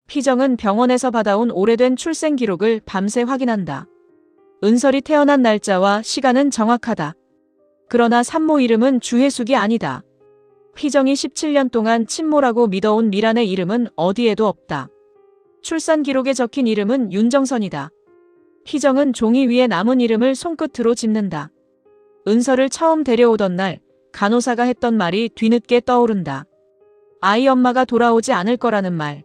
희정은 병원에서 받아온 오래된 출생 기록을 밤새 확인한다. 은설이 태어난 날짜와 시간은 정확하다. 그러나 산모 이름은 주혜숙이 아니다. 희정이 17년 동안 친모라고 믿어온 미란의 이름은 어디에도 없다. 출산 기록에 적힌 이름은 윤정선이다. 희정은 종이 위에 남은 이름을 손끝으로 짚는다. 은설을 처음 데려오던 날 간호사가 했던 말이 뒤늦게 떠오른다. 아이 엄마가 돌아오지 않을 거라는 말.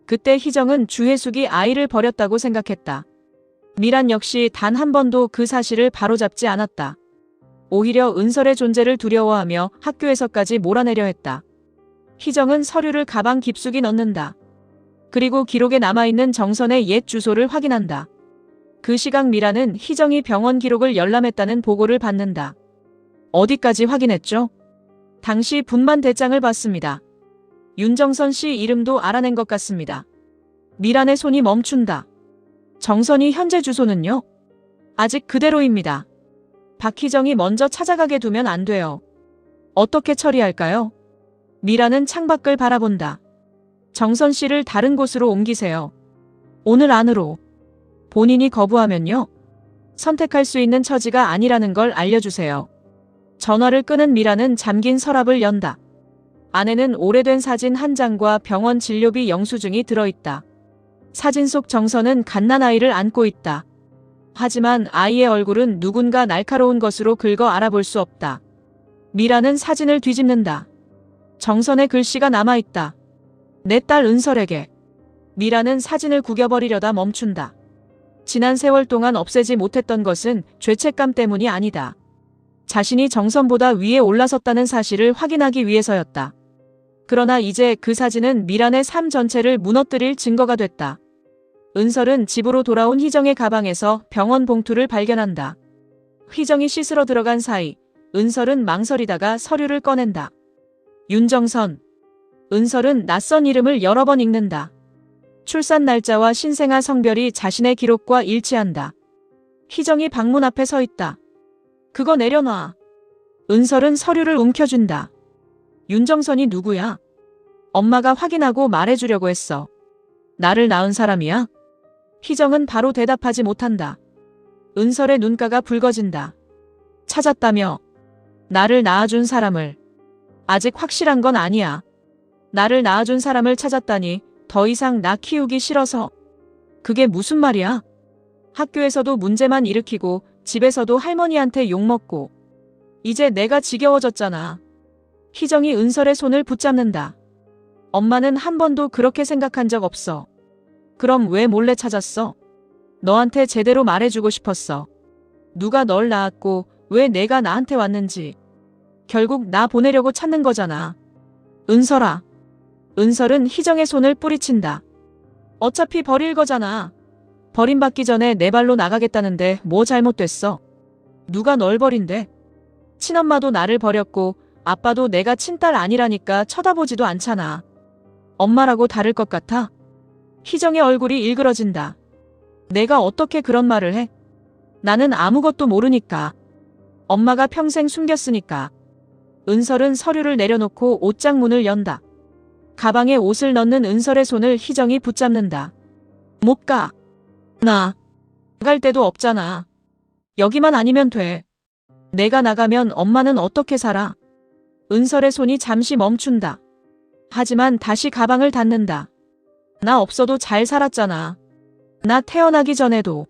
그때 희정은 주혜숙이 아이를 버렸다고 생각했다. 미란 역시 단 한 번도 그 사실을 바로잡지 않았다. 오히려 은설의 존재를 두려워하며 학교에서까지 몰아내려 했다. 희정은 서류를 가방 깊숙이 넣는다. 그리고 기록에 남아있는 정선의 옛 주소를 확인한다. 그 시각 미란은 희정이 병원 기록을 열람했다는 보고를 받는다. 어디까지 확인했죠? 당시 분만 대장을 봤습니다. 윤정선 씨 이름도 알아낸 것 같습니다. 미란의 손이 멈춘다. 정선이 현재 주소는요? 아직 그대로입니다. 박희정이 먼저 찾아가게 두면 안 돼요. 어떻게 처리할까요? 미란은 창밖을 바라본다. 정선 씨를 다른 곳으로 옮기세요. 오늘 안으로. 본인이 거부하면요? 선택할 수 있는 처지가 아니라는 걸 알려주세요. 전화를 끄는 미란은 잠긴 서랍을 연다. 안에는 오래된 사진 한 장과 병원 진료비 영수증이 들어있다. 사진 속 정선은 갓난아이를 안고 있다. 하지만 아이의 얼굴은 누군가 날카로운 것으로 긁어 알아볼 수 없다. 미란은 사진을 뒤집는다. 정선의 글씨가 남아있다. 내 딸 은설에게. 미란은 사진을 구겨버리려다 멈춘다. 지난 세월 동안 없애지 못했던 것은 죄책감 때문이 아니다. 자신이 정선보다 위에 올라섰다는 사실을 확인하기 위해서였다. 그러나 이제 그 사진은 미란의 삶 전체를 무너뜨릴 증거가 됐다. 은설은 집으로 돌아온 희정의 가방에서 병원 봉투를 발견한다. 희정이 씻으러 들어간 사이 은설은 망설이다가 서류를 꺼낸다. 윤정선. 은설은 낯선 이름을 여러 번 읽는다. 출산 날짜와 신생아 성별이 자신의 기록과 일치한다. 희정이 방문 앞에 서 있다. 그거 내려놔. 은설은 서류를 움켜쥔다. 윤정선이 누구야? 엄마가 확인하고 말해주려고 했어. 나를 낳은 사람이야? 희정은 바로 대답하지 못한다. 은설의 눈가가 붉어진다. 찾았다며. 나를 낳아준 사람을. 아직 확실한 건 아니야. 나를 낳아준 사람을 찾았다니 더 이상 나 키우기 싫어서. 그게 무슨 말이야? 학교에서도 문제만 일으키고 집에서도 할머니한테 욕먹고. 이제 내가 지겨워졌잖아. 희정이 은설의 손을 붙잡는다. 엄마는 한 번도 그렇게 생각한 적 없어. 그럼 왜 몰래 찾았어? 너한테 제대로 말해주고 싶었어. 누가 널 낳았고 왜 내가 나한테 왔는지. 결국 나 보내려고 찾는 거잖아. 은설아. 은설은 희정의 손을 뿌리친다. 어차피 버릴 거잖아. 버림받기 전에 내 발로 나가겠다는데 뭐 잘못됐어? 누가 널 버린대? 친엄마도 나를 버렸고 아빠도 내가 친딸 아니라니까 쳐다보지도 않잖아. 엄마라고 다를 것 같아? 희정의 얼굴이 일그러진다. 내가 어떻게 그런 말을 해? 나는 아무것도 모르니까. 엄마가 평생 숨겼으니까. 은설은 서류를 내려놓고 옷장 문을 연다. 가방에 옷을 넣는 은설의 손을 희정이 붙잡는다. 못 가. 나 나갈 데도 없잖아. 여기만 아니면 돼. 내가 나가면 엄마는 어떻게 살아? 은설의 손이 잠시 멈춘다. 하지만 다시 가방을 닫는다. 나 없어도 잘 살았잖아. 나 태어나기 전에도.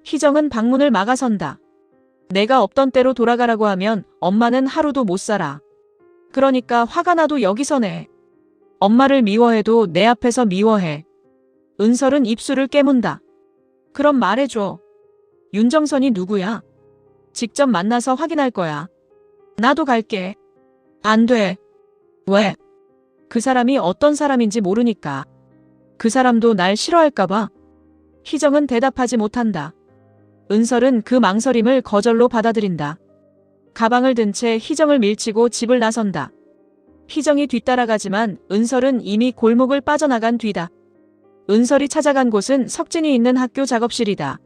희정은 방문을 막아선다. 내가 없던 때로 돌아가라고 하면 엄마는 하루도 못 살아. 그러니까 화가 나도 여기서 내. 엄마를 미워해도 내 앞에서 미워해. 은설은 입술을 깨문다. 그럼 말해줘. 윤정선이 누구야? 직접 만나서 확인할 거야. 나도 갈게. 안 돼. 왜? 그 사람이 어떤 사람인지 모르니까. 그 사람도 날 싫어할까봐. 희정은 대답하지 못한다. 은설은 그 망설임을 거절로 받아들인다. 가방을 든 채 희정을 밀치고 집을 나선다. 희정이 뒤따라가지만 은설은 이미 골목을 빠져나간 뒤다. 은설이 찾아간 곳은 석진이 있는 학교 작업실이다.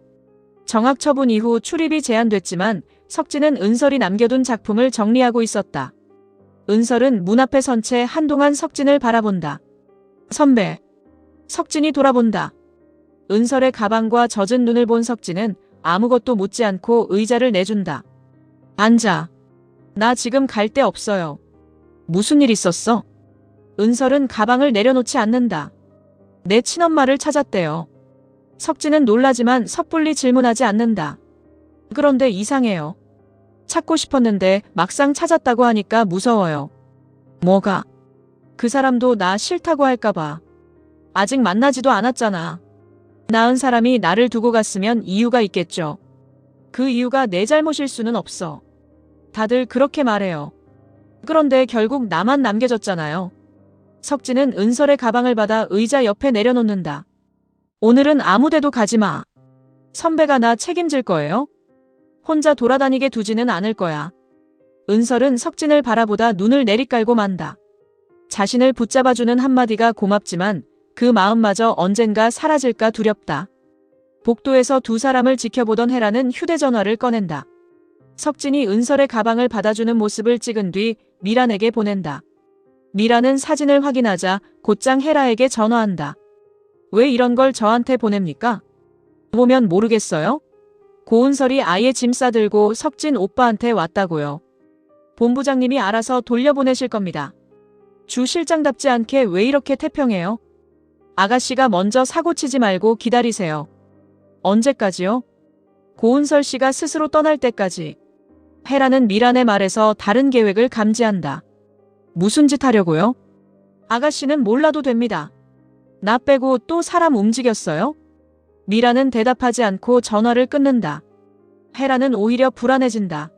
정학 처분 이후 출입이 제한됐지만 석진은 은설이 남겨둔 작품을 정리하고 있었다. 은설은 문 앞에 선 채 한동안 석진을 바라본다. 선배. 석진이 돌아본다. 은설의 가방과 젖은 눈을 본 석진은 아무것도 묻지 않고 의자를 내준다. 앉아. 나 지금 갈 데 없어요. 무슨 일 있었어? 은설은 가방을 내려놓지 않는다. 내 친엄마를 찾았대요. 석진은 놀라지만 섣불리 질문하지 않는다. 그런데 이상해요. 찾고 싶었는데 막상 찾았다고 하니까 무서워요. 뭐가? 그 사람도 나 싫다고 할까봐. 아직 만나지도 않았잖아. 낳은 사람이 나를 두고 갔으면 이유가 있겠죠. 그 이유가 내 잘못일 수는 없어. 다들 그렇게 말해요. 그런데 결국 나만 남겨졌잖아요. 석진은 은설의 가방을 받아 의자 옆에 내려놓는다. 오늘은 아무데도 가지 마. 선배가 나 책임질 거예요? 혼자 돌아다니게 두지는 않을 거야. 은설은 석진을 바라보다 눈을 내리깔고 만다. 자신을 붙잡아주는 한마디가 고맙지만 그 마음마저 언젠가 사라질까 두렵다. 복도에서 두 사람을 지켜보던 헤라는 휴대전화를 꺼낸다. 석진이 은설의 가방을 받아주는 모습을 찍은 뒤 미란에게 보낸다. 미란은 사진을 확인하자 곧장 헤라에게 전화한다. 왜 이런 걸 저한테 보냅니까? 보면 모르겠어요? 고은설이 아예 짐 싸들고 석진 오빠한테 왔다고요. 본부장님이 알아서 돌려보내실 겁니다. 주 실장답지 않게 왜 이렇게 태평해요? 아가씨가 먼저 사고치지 말고 기다리세요. 언제까지요? 고은설 씨가 스스로 떠날 때까지. 헤라는 미란의 말에서 다른 계획을 감지한다. 무슨 짓 하려고요? 아가씨는 몰라도 됩니다. 나 빼고 또 사람 움직였어요? 미란은 대답하지 않고 전화를 끊는다. 헤라는 오히려 불안해진다.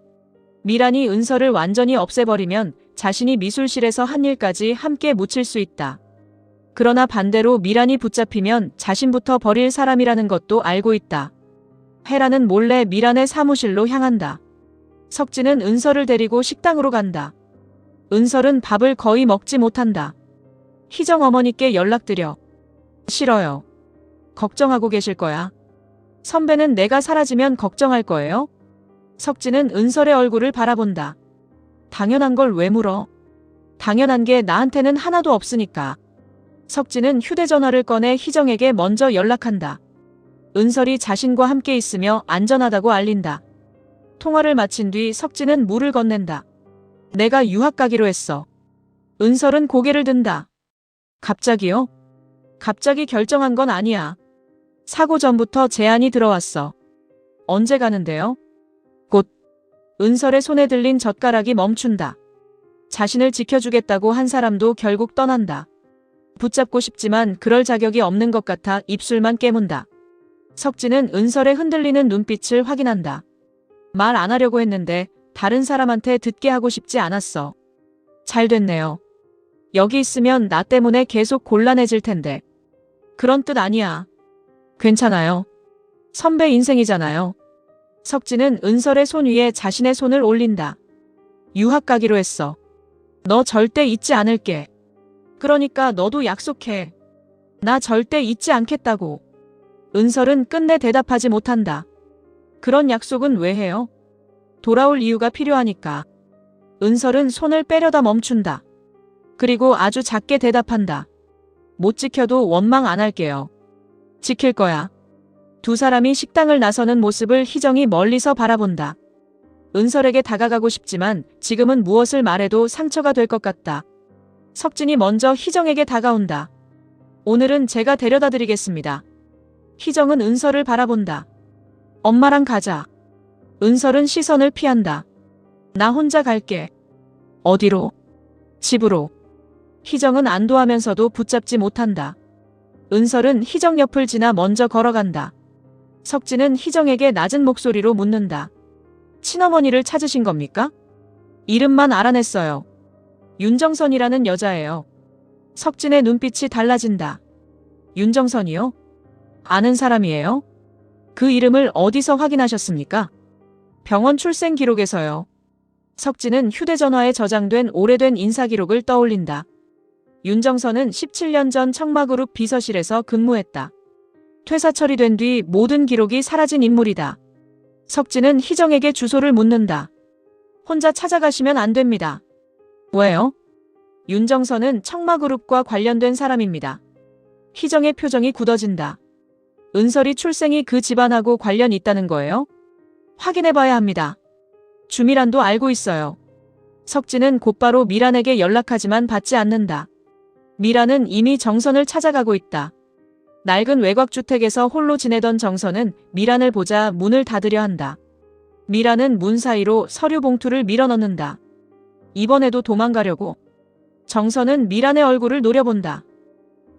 미란이 은설을 완전히 없애버리면 자신이 미술실에서 한 일까지 함께 묻힐 수 있다. 그러나 반대로 미란이 붙잡히면 자신부터 버릴 사람이라는 것도 알고 있다. 헤라는 몰래 미란의 사무실로 향한다. 석진은 은설을 데리고 식당으로 간다. 은설은 밥을 거의 먹지 못한다. 희정 어머니께 연락드려. 싫어요. 걱정하고 계실 거야. 선배는 내가 사라지면 걱정할 거예요? 석진은 은설의 얼굴을 바라본다. 당연한 걸 왜 물어? 당연한 게 나한테는 하나도 없으니까. 석진은 휴대전화를 꺼내 희정에게 먼저 연락한다. 은설이 자신과 함께 있으며 안전하다고 알린다. 통화를 마친 뒤 석진은 물을 건넨다. 내가 유학 가기로 했어. 은설은 고개를 든다. 갑자기요? 갑자기 결정한 건 아니야. 사고 전부터 제안이 들어왔어. 언제 가는데요? 곧. 은설의 손에 들린 젓가락이 멈춘다. 자신을 지켜주겠다고 한 사람도 결국 떠난다. 붙잡고 싶지만 그럴 자격이 없는 것 같아 입술만 깨문다. 석진은 은설의 흔들리는 눈빛을 확인한다. 말 안 하려고 했는데 다른 사람한테 듣게 하고 싶지 않았어. 잘 됐네요. 여기 있으면 나 때문에 계속 곤란해질 텐데. 그런 뜻 아니야. 괜찮아요. 선배 인생이잖아요. 석진은 은설의 손 위에 자신의 손을 올린다. 유학 가기로 했어. 너 절대 잊지 않을게. 그러니까 너도 약속해. 나 절대 잊지 않겠다고. 은설은 끝내 대답하지 못한다. 그런 약속은 왜 해요? 돌아올 이유가 필요하니까. 은설은 손을 빼려다 멈춘다. 그리고 아주 작게 대답한다. 못 지켜도 원망 안 할게요. 지킬 거야. 두 사람이 식당을 나서는 모습을 희정이 멀리서 바라본다. 은설에게 다가가고 싶지만 지금은 무엇을 말해도 상처가 될 것 같다. 석진이 먼저 희정에게 다가온다. 오늘은 제가 데려다 드리겠습니다. 희정은 은설을 바라본다. 엄마랑 가자. 은설은 시선을 피한다. 나 혼자 갈게. 어디로? 집으로. 희정은 안도하면서도 붙잡지 못한다. 은설은 희정 옆을 지나 먼저 걸어간다. 석진은 희정에게 낮은 목소리로 묻는다. 친어머니를 찾으신 겁니까? 이름만 알아냈어요. 윤정선이라는 여자예요. 석진의 눈빛이 달라진다. 윤정선이요? 아는 사람이에요? 그 이름을 어디서 확인하셨습니까? 병원 출생 기록에서요. 석진은 휴대전화에 저장된 오래된 인사기록을 떠올린다. 윤정선은 17년 전 청마그룹 비서실에서 근무했다. 퇴사 처리된 뒤 모든 기록이 사라진 인물이다. 석진은 희정에게 주소를 묻는다. 혼자 찾아가시면 안 됩니다. 왜요? 윤정선은 청마그룹과 관련된 사람입니다. 희정의 표정이 굳어진다. 은설이 출생이 그 집안하고 관련 있다는 거예요? 확인해봐야 합니다. 주미란도 알고 있어요. 석진은 곧바로 미란에게 연락하지만 받지 않는다. 미란은 이미 정선을 찾아가고 있다. 낡은 외곽주택에서 홀로 지내던 정선은 미란을 보자 문을 닫으려 한다. 미란은 문 사이로 서류 봉투를 밀어넣는다. 이번에도 도망가려고. 정선은 미란의 얼굴을 노려본다.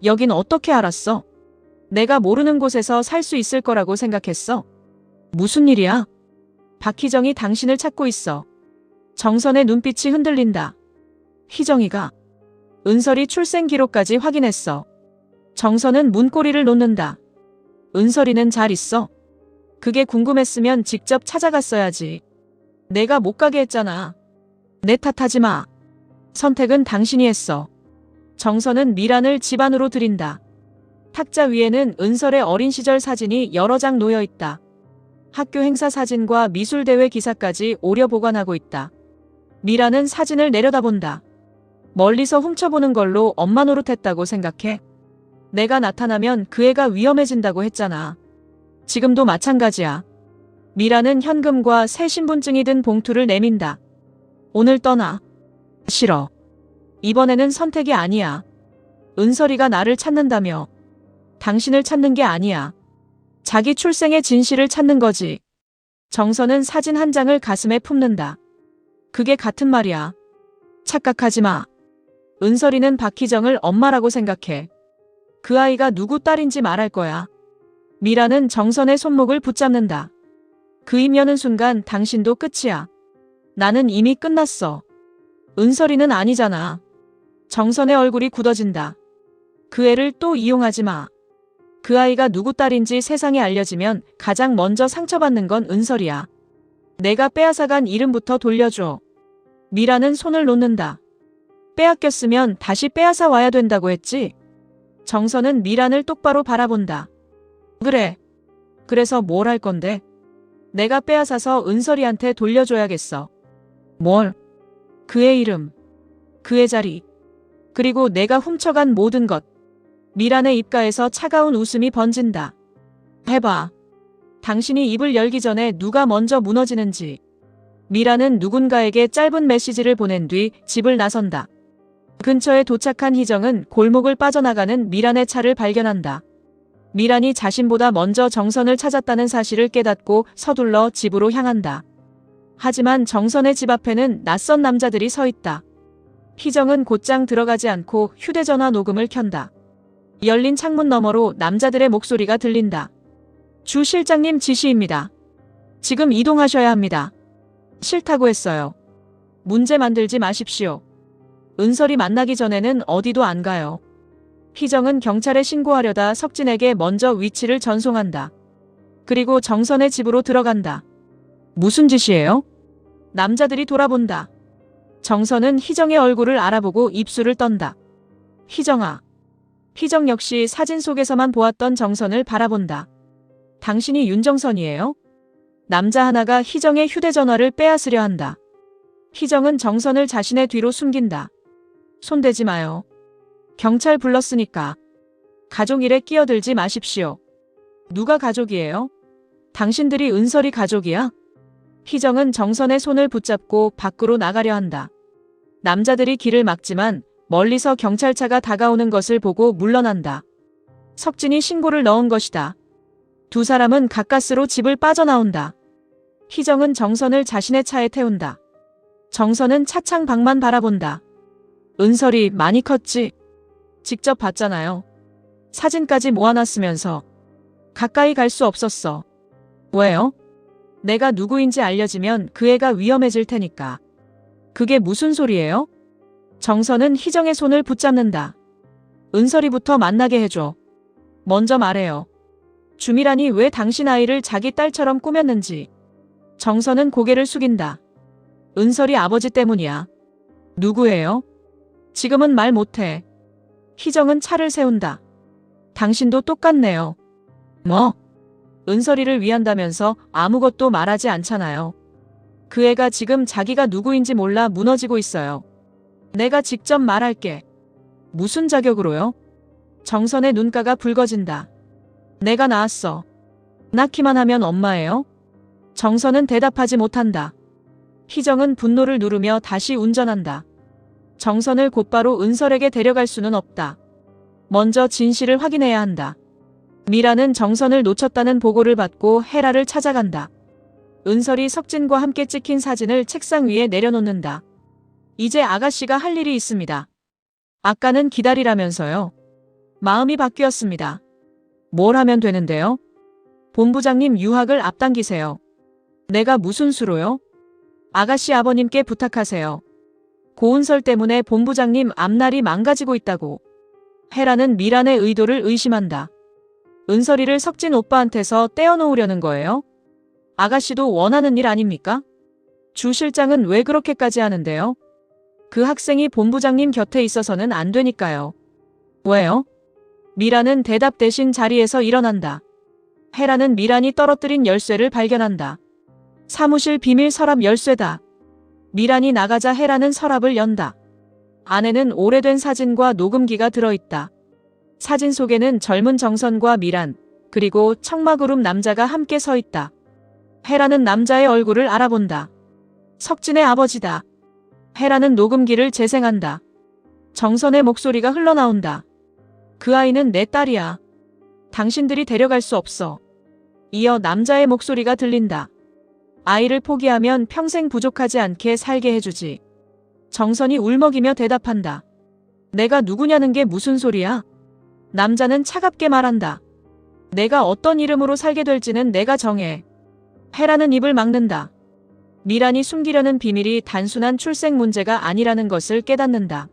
여긴 어떻게 알았어? 내가 모르는 곳에서 살 수 있을 거라고 생각했어? 무슨 일이야? 박희정이 당신을 찾고 있어. 정선의 눈빛이 흔들린다. 희정이가 은설이 출생 기록까지 확인했어. 정선은 문고리를 놓는다. 은설이는 잘 있어? 그게 궁금했으면 직접 찾아갔어야지. 내가 못 가게 했잖아. 내 탓하지 마. 선택은 당신이 했어. 정선은 미란을 집 안으로 들인다. 탁자 위에는 은설의 어린 시절 사진이 여러 장 놓여 있다. 학교 행사 사진과 미술대회 기사까지 오려 보관하고 있다. 미란은 사진을 내려다본다. 멀리서 훔쳐보는 걸로 엄마 노릇했다고 생각해? 내가 나타나면 그 애가 위험해진다고 했잖아. 지금도 마찬가지야. 미란은 현금과 새 신분증이 든 봉투를 내민다. 오늘 떠나. 싫어. 이번에는 선택이 아니야. 은설이가 나를 찾는다며. 당신을 찾는 게 아니야. 자기 출생의 진실을 찾는 거지. 정선은 사진 한 장을 가슴에 품는다. 그게 같은 말이야. 착각하지 마. 은설이는 박희정을 엄마라고 생각해. 그 아이가 누구 딸인지 말할 거야. 미라는 정선의 손목을 붙잡는다. 그 입 여는 순간 당신도 끝이야. 나는 이미 끝났어. 은설이는 아니잖아. 정선의 얼굴이 굳어진다. 그 애를 또 이용하지 마. 그 아이가 누구 딸인지 세상에 알려지면 가장 먼저 상처받는 건 은설이야. 내가 빼앗아간 이름부터 돌려줘. 미라는 손을 놓는다. 빼앗겼으면 다시 빼앗아 와야 된다고 했지? 정선은 미란을 똑바로 바라본다. 그래. 그래서 뭘 할 건데? 내가 빼앗아서 은설이한테 돌려줘야겠어. 뭘? 그의 이름, 그의 자리, 그리고 내가 훔쳐간 모든 것. 미란의 입가에서 차가운 웃음이 번진다. 해봐. 당신이 입을 열기 전에 누가 먼저 무너지는지. 미란은 누군가에게 짧은 메시지를 보낸 뒤 집을 나선다. 근처에 도착한 희정은 골목을 빠져나가는 미란의 차를 발견한다. 미란이 자신보다 먼저 정선을 찾았다는 사실을 깨닫고 서둘러 집으로 향한다. 하지만 정선의 집 앞에는 낯선 남자들이 서 있다. 희정은 곧장 들어가지 않고 휴대전화 녹음을 켠다. 열린 창문 너머로 남자들의 목소리가 들린다. 주 실장님 지시입니다. 지금 이동하셔야 합니다. 싫다고 했어요. 문제 만들지 마십시오. 은설이 만나기 전에는 어디도 안 가요. 희정은 경찰에 신고하려다 석진에게 먼저 위치를 전송한다. 그리고 정선의 집으로 들어간다. 무슨 짓이에요? 남자들이 돌아본다. 정선은 희정의 얼굴을 알아보고 입술을 떤다. 희정아. 희정 역시 사진 속에서만 보았던 정선을 바라본다. 당신이 윤정선이에요? 남자 하나가 희정의 휴대전화를 빼앗으려 한다. 희정은 정선을 자신의 뒤로 숨긴다. 손대지 마요. 경찰 불렀으니까. 가족 일에 끼어들지 마십시오. 누가 가족이에요? 당신들이 은설이 가족이야? 희정은 정선의 손을 붙잡고 밖으로 나가려 한다. 남자들이 길을 막지만 멀리서 경찰차가 다가오는 것을 보고 물러난다. 석진이 신고를 넣은 것이다. 두 사람은 가까스로 집을 빠져나온다. 희정은 정선을 자신의 차에 태운다. 정선은 차창 밖만 바라본다. 은설이 많이 컸지? 직접 봤잖아요. 사진까지 모아놨으면서. 가까이 갈 수 없었어. 왜요? 내가 누구인지 알려지면 그 애가 위험해질 테니까. 그게 무슨 소리예요? 정선은 희정의 손을 붙잡는다. 은설이부터 만나게 해줘. 먼저 말해요. 주미란이 왜 당신 아이를 자기 딸처럼 꾸몄는지. 정선은 고개를 숙인다. 은설이 아버지 때문이야. 누구예요? 지금은 말 못해. 희정은 차를 세운다. 당신도 똑같네요. 뭐? 은설이를 위한다면서 아무것도 말하지 않잖아요. 그 애가 지금 자기가 누구인지 몰라 무너지고 있어요. 내가 직접 말할게. 무슨 자격으로요? 정선의 눈가가 붉어진다. 내가 낳았어. 낳기만 하면 엄마예요? 정선은 대답하지 못한다. 희정은 분노를 누르며 다시 운전한다. 정선을 곧바로 은설에게 데려갈 수는 없다. 먼저 진실을 확인해야 한다. 미라는 정선을 놓쳤다는 보고를 받고 헤라를 찾아간다. 은설이 석진과 함께 찍힌 사진을 책상 위에 내려놓는다. 이제 아가씨가 할 일이 있습니다. 아까는 기다리라면서요. 마음이 바뀌었습니다. 뭘 하면 되는데요? 본부장님 유학을 앞당기세요. 내가 무슨 수로요? 아가씨 아버님께 부탁하세요. 고은설 때문에 본부장님 앞날이 망가지고 있다고. 헤라는 미란의 의도를 의심한다. 은설이를 석진 오빠한테서 떼어놓으려는 거예요? 아가씨도 원하는 일 아닙니까? 주 실장은 왜 그렇게까지 하는데요? 그 학생이 본부장님 곁에 있어서는 안 되니까요. 왜요? 미란은 대답 대신 자리에서 일어난다. 헤라는 미란이 떨어뜨린 열쇠를 발견한다. 사무실 비밀 서랍 열쇠다. 미란이 나가자 헤라는 서랍을 연다. 안에는 오래된 사진과 녹음기가 들어있다. 사진 속에는 젊은 정선과 미란, 그리고 청마그룹 남자가 함께 서 있다. 헤라는 남자의 얼굴을 알아본다. 석진의 아버지다. 헤라는 녹음기를 재생한다. 정선의 목소리가 흘러나온다. 그 아이는 내 딸이야. 당신들이 데려갈 수 없어. 이어 남자의 목소리가 들린다. 아이를 포기하면 평생 부족하지 않게 살게 해주지. 정선이 울먹이며 대답한다. 내가 누구냐는 게 무슨 소리야? 남자는 차갑게 말한다. 내가 어떤 이름으로 살게 될지는 내가 정해. 헤라는 입을 막는다. 미란이 숨기려는 비밀이 단순한 출생 문제가 아니라는 것을 깨닫는다.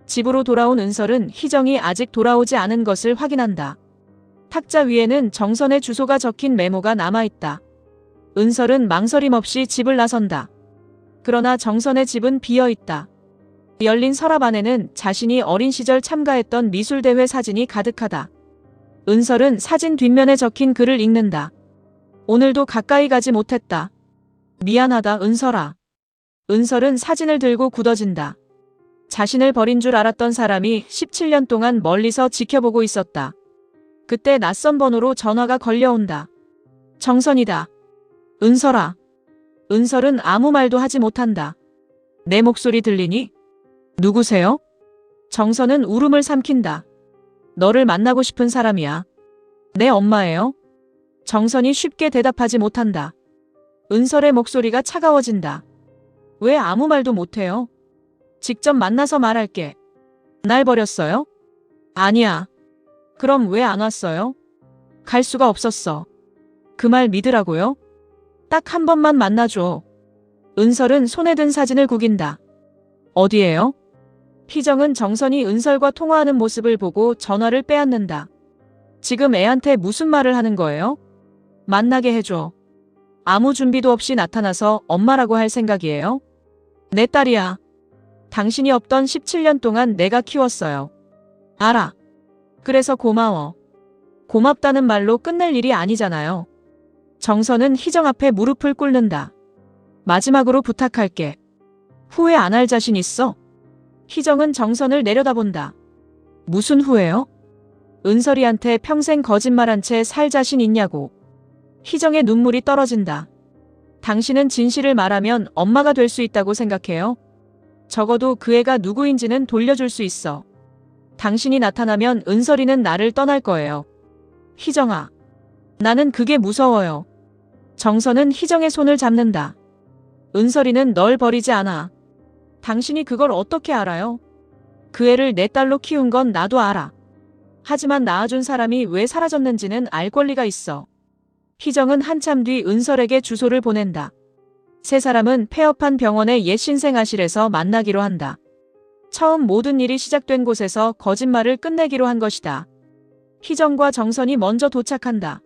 집으로 돌아온 은설은 희정이 아직 돌아오지 않은 것을 확인한다. 탁자 위에는 정선의 주소가 적힌 메모가 남아있다. 은설은 망설임 없이 집을 나선다. 그러나 정선의 집은 비어있다. 열린 서랍 안에는 자신이 어린 시절 참가했던 미술대회 사진이 가득하다. 은설은 사진 뒷면에 적힌 글을 읽는다. 오늘도 가까이 가지 못했다. 미안하다 은설아. 은설은 사진을 들고 굳어진다. 자신을 버린 줄 알았던 사람이 17년 동안 멀리서 지켜보고 있었다. 그때 낯선 번호로 전화가 걸려온다. 정선이다. 은설아. 은설은 아무 말도 하지 못한다. 내 목소리 들리니? 누구세요? 정선은 울음을 삼킨다. 너를 만나고 싶은 사람이야. 내 엄마예요. 정선이 쉽게 대답하지 못한다. 은설의 목소리가 차가워진다. 왜 아무 말도 못해요? 직접 만나서 말할게. 날 버렸어요? 아니야. 그럼 왜 안 왔어요? 갈 수가 없었어. 그 말 믿으라고요? 딱 한 번만 만나줘. 은설은 손에 든 사진을 구긴다. 어디에요? 희정은 정선이 은설과 통화하는 모습을 보고 전화를 빼앗는다. 지금 애한테 무슨 말을 하는 거예요? 만나게 해줘. 아무 준비도 없이 나타나서 엄마라고 할 생각이에요? 내 딸이야. 당신이 없던 17년 동안 내가 키웠어요. 알아. 그래서 고마워. 고맙다는 말로 끝낼 일이 아니잖아요. 정선은 희정 앞에 무릎을 꿇는다. 마지막으로 부탁할게. 후회 안 할 자신 있어? 희정은 정선을 내려다본다. 무슨 후회요? 은설이한테 평생 거짓말한 채 살 자신 있냐고. 희정의 눈물이 떨어진다. 당신은 진실을 말하면 엄마가 될 수 있다고 생각해요? 적어도 그 애가 누구인지는 돌려줄 수 있어. 당신이 나타나면 은설이는 나를 떠날 거예요. 희정아. 나는 그게 무서워요. 정선은 희정의 손을 잡는다. 은설이는 널 버리지 않아. 당신이 그걸 어떻게 알아요? 그 애를 내 딸로 키운 건 나도 알아. 하지만 낳아준 사람이 왜 사라졌는지는 알 권리가 있어. 희정은 한참 뒤 은설에게 주소를 보낸다. 세 사람은 폐업한 병원의 옛 신생아실에서 만나기로 한다. 처음 모든 일이 시작된 곳에서 거짓말을 끝내기로 한 것이다. 희정과 정선이 먼저 도착한다.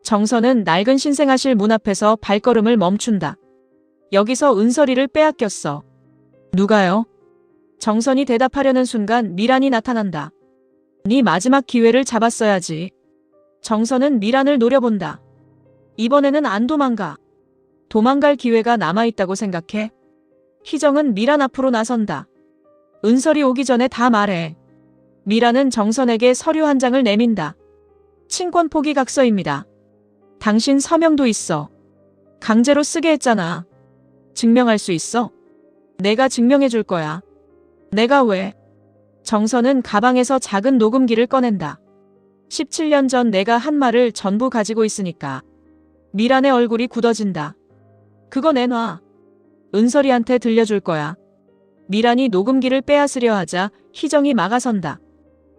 정선은 낡은 신생아실 문 앞에서 발걸음을 멈춘다. 여기서 은설이를 빼앗겼어. 누가요? 정선이 대답하려는 순간 미란이 나타난다. 네 마지막 기회를 잡았어야지. 정선은 미란을 노려본다. 이번에는 안 도망가. 도망갈 기회가 남아있다고 생각해? 희정은 미란 앞으로 나선다. 은설이 오기 전에 다 말해. 미라는 정선에게 서류 한 장을 내민다. 친권 포기 각서입니다. 당신 서명도 있어. 강제로 쓰게 했잖아. 증명할 수 있어? 내가 증명해 줄 거야. 내가 왜? 정선은 가방에서 작은 녹음기를 꺼낸다. 17년 전 내가 한 말을 전부 가지고 있으니까. 미란의 얼굴이 굳어진다. 그거 내놔. 은설이한테 들려줄 거야. 미란이 녹음기를 빼앗으려 하자 희정이 막아선다.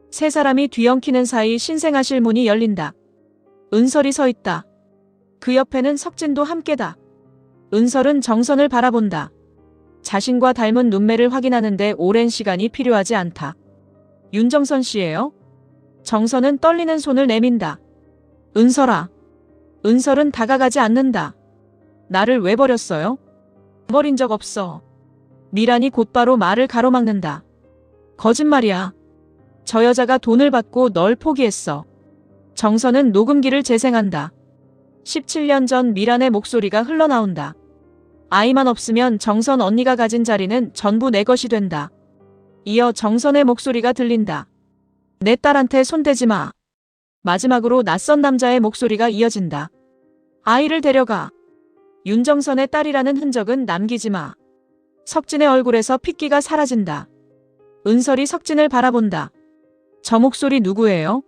세 사람이 뒤엉키는 사이 신생아실 문이 열린다. 은설이 서 있다. 그 옆에는 석진도 함께다. 은설은 정선을 바라본다. 자신과 닮은 눈매를 확인하는데 오랜 시간이 필요하지 않다. 윤정선 씨예요? 정선은 떨리는 손을 내민다. 은설아. 은설은 다가가지 않는다. 나를 왜 버렸어요? 버린 적 없어. 미란이 곧바로 말을 가로막는다. 거짓말이야. 저 여자가 돈을 받고 널 포기했어. 정선은 녹음기를 재생한다. 17년 전 미란의 목소리가 흘러나온다. 아이만 없으면 정선 언니가 가진 자리는 전부 내 것이 된다. 이어 정선의 목소리가 들린다. 내 딸한테 손대지 마. 마지막으로 낯선 남자의 목소리가 이어진다. 아이를 데려가. 윤정선의 딸이라는 흔적은 남기지 마. 석진의 얼굴에서 핏기가 사라진다. 은설이 석진을 바라본다. 저 목소리 누구예요?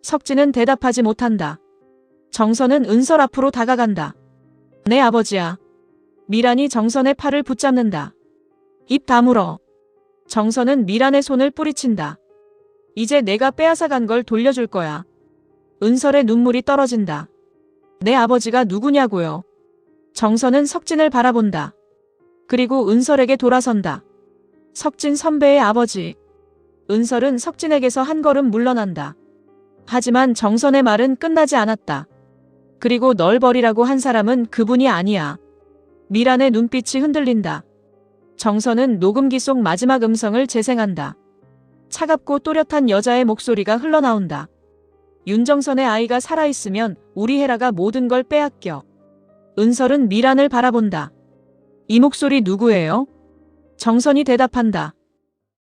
석진은 대답하지 못한다. 정선은 은설 앞으로 다가간다. 내 아버지야. 미란이 정선의 팔을 붙잡는다. 입 다물어. 정선은 미란의 손을 뿌리친다. 이제 내가 빼앗아간 걸 돌려줄 거야. 은설의 눈물이 떨어진다. 내 아버지가 누구냐고요? 정선은 석진을 바라본다. 그리고 은설에게 돌아선다. 석진 선배의 아버지. 은설은 석진에게서 한 걸음 물러난다. 하지만 정선의 말은 끝나지 않았다. 그리고 널 버리라고 한 사람은 그분이 아니야. 미란의 눈빛이 흔들린다. 정선은 녹음기 속 마지막 음성을 재생한다. 차갑고 또렷한 여자의 목소리가 흘러나온다. 윤정선의 아이가 살아있으면 우리 헤라가 모든 걸 빼앗겨. 은설은 미란을 바라본다. 이 목소리 누구예요? 정선이 대답한다.